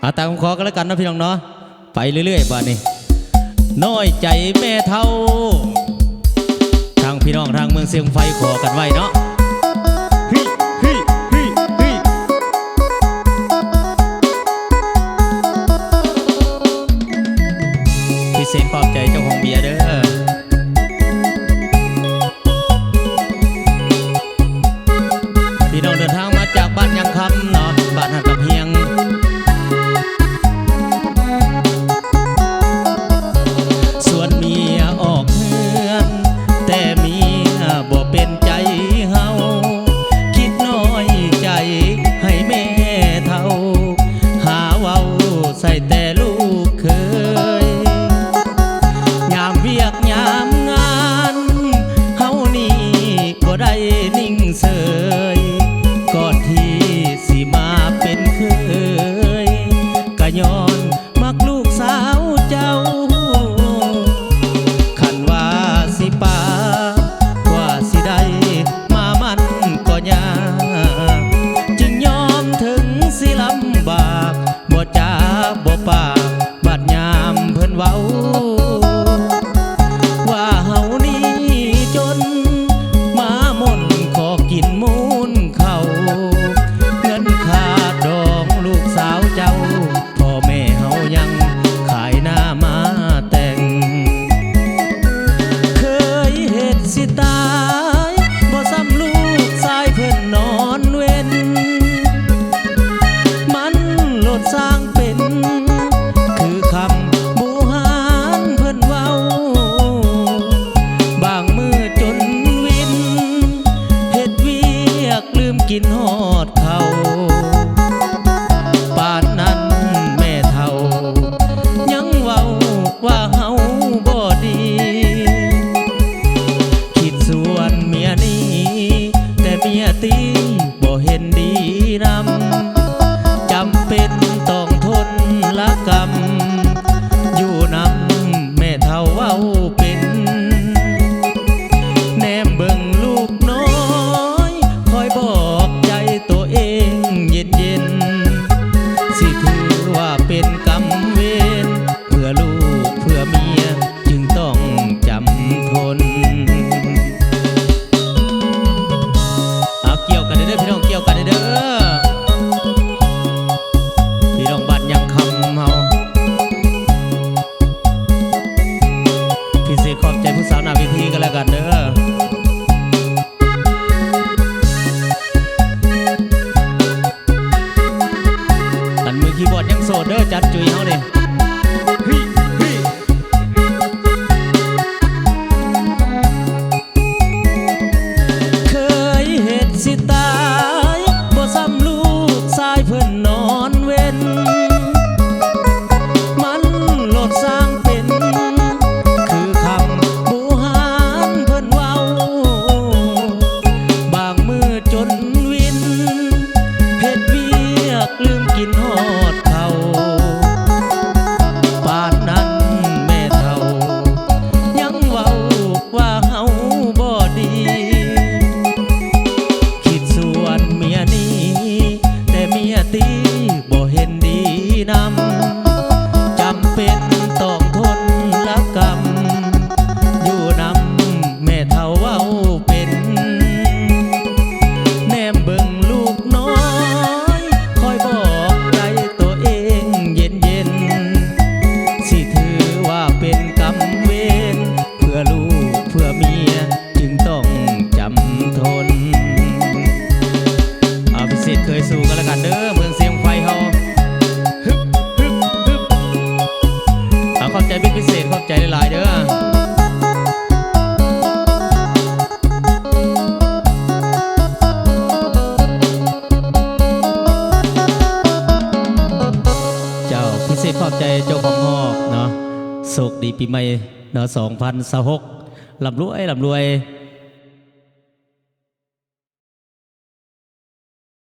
เอาตามขอกันแล้วกันนะพี่น้องเนาะไปเรื่อยๆบ้านนี้น้อยใจแม่เท่าทางพี่น้องทางเมืองเสียงไฟขอกันไว้เนาะพิเศษขอบใจเจ้าของเบียร์เด้อพี่น้องเดินทางมาจากบ้านยังคำเนาะบ้านหัดกำเพียงส่วนเมียออกเฮือนแต่เมียบ่เป็นใจเฮาคิดน้อยใจให้แม่เท่าหาเว้าใส่แต่ลูกเคยยามเวียกยามงานเฮานี่บ่ได้นิ่งเสยก่อนที่สิมาเป็นเคยก็ย้อนมักลูกสาวเจ้าคันว่าสิป่ากว่าสิได้มามันก็ยากจึงยอมถึงสิลำบากบ่จ้าบ่ปากบาดยามเพิ่นเว้าว่าเฮานี่จนมาหม่นขอกินมูลเขาเงินค่าดองลูกสาวเจ้าพ่อแม่เฮายังขายหน้ามาแต่งเคยเฮ็ดสิตายบ่ซ้ำลูกชายเพิ่นนอนเว้นมันโลดสร้างเป็นคือคำบูหานเพิ่นเว้าบางมือจนวินเฮ็ดเวียกลืมกินฮอดเขาปานนั้นแม่เฒ่ายังเว้าว่าเฮาบ่ดีคิดส่วนเมียนี้แต่เมียตีบ่เห็นดีนำจำเป็นต้องทนละกรรมอยู่นำแม่เฒ่าเว้าเป็นแนมเบิ่งลูกน้อยคอยบอกใจตัวเองเย็นๆสิถือว่าเป็นกรรมเวรเพื่อลูกเพื่อเมียจึงต้องจำทนเอาเกี่ยวกันเด้อพี่น้องเกี่ยวกันเด้อพี่น้องบ้านยังคำเฮาพิเศษขอบใจผู้สาวหน้าเวทีกันแล้วกันเด้อตันมือคีย์บอร์ดยังโสดเด้อจัดจุยเฮานี่เคยเฮ็ดสิตายบ่ซ้ำลูกชายเพิ่นนอนเว้นมันโลดสร้างเป็นคือคำบูหานเพิ่นเว้าบางมือจนวินเฮ็ดเวียกลืมกินฮอดเขาปานนั้นแม่เฒ่ายังเว้าว่าเฮาบ่ดีคิดส่วนเมียนี้แต่เมียตีบ่เห็นดีนำจำเป็นต้องทนละกรรมอยู่นำแม่เฒ่าเว้าเป็นแนมเบิ่งลูกน้อยคอยบอกใจตัวเองเย็นๆสิถือว่าเป็นกรรมเวรเพื่อลูกเพื่อเมียจึงต้องจำทนเอาพิเศษเคยสู่กันแล้วกันเด้อเมืองเสียงไฟเฮาฮึบฮึบฮึบเอาขอบใจบิ๊กพิเศษขอบใจหลายๆเด้อเจ้าพิเศษขอบใจเจ้าของหอกเนาะโชคดีปีใหม่เนาะ2026ลำรวยลำรวย